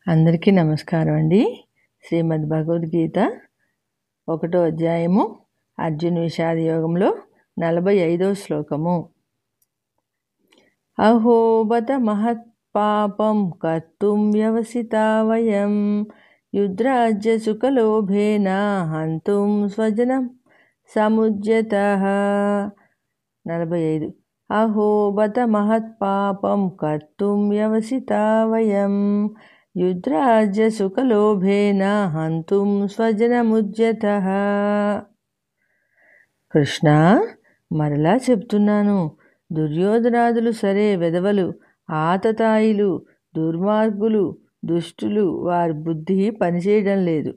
అందరికీ నమస్కారం అండి. శ్రీమద్ భగవద్గీత 1వ అధ్యాయము అర్జున విషాద యోగంలో 45వ శ్లోకము. అహో బత మహత్పాపం కర్తుం వ్యవసితా వయం యుద్ధ్రాజ్య సుఖలోభేన హంతుం స్వజనం సముజ్యతః. 45. అహో బత మహత్పాపం కర్తుం వ్యవసితా వయం యుద్ధ్రాజ్య సుఖలోభేన హంతుం స్వజనముజ్యతః. కృష్ణ, మరలా చెప్తున్నాను, దుర్యోధనాదులు సరే వెధవలు, ఆతతాయిలు, దుర్మార్గులు, దుష్టులు, వారి బుద్ధి పనిచేయడం లేదు.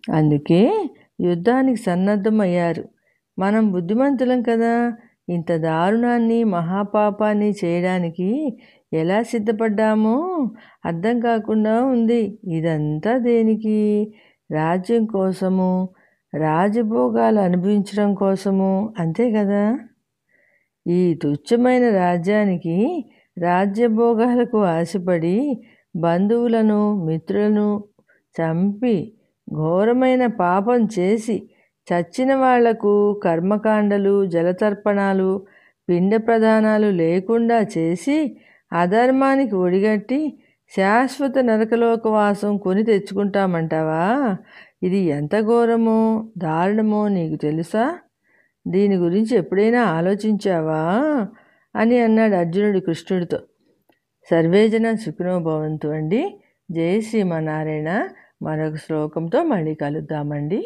అందుకే యుద్ధానికి సన్నద్ధమయ్యారు. మనం బుద్ధిమంతులం కదా, ఇంత దారుణాన్ని మహాపాపాన్ని చేయడానికి ఎలా సిద్ధపడ్డామో అర్థం కాకుండా ఉంది. ఇదంతా దేనికి? రాజ్యం కోసము, రాజభోగాలు అనుభవించడం కోసము, అంతే కదా. ఈ తుచ్చమైన రాజ్యానికి, రాజ్యభోగాలకు ఆశపడి బంధువులను మిత్రులను చంపి ఘోరమైన పాపం చేసి చచ్చిన వాళ్లకు కర్మకాండలు, జలతర్పణాలు, పిండ ప్రదానాలు లేకుండా చేసి అధర్మానికి ఒడిగట్టి శాశ్వత నరకలోకవాసం కొని తెచ్చుకుంటామంటావా? ఇది ఎంత ఘోరమో దారుణమో నీకు తెలుసా? దీని గురించి ఎప్పుడైనా ఆలోచించావా అని అన్నాడు అర్జునుడు కృష్ణుడితో. సర్వేజన సుఖినో భవంతు అండి. జై శ్రీమన్నారాయణ. మరొక శ్లోకంతో మళ్ళీ కలుద్దామండి.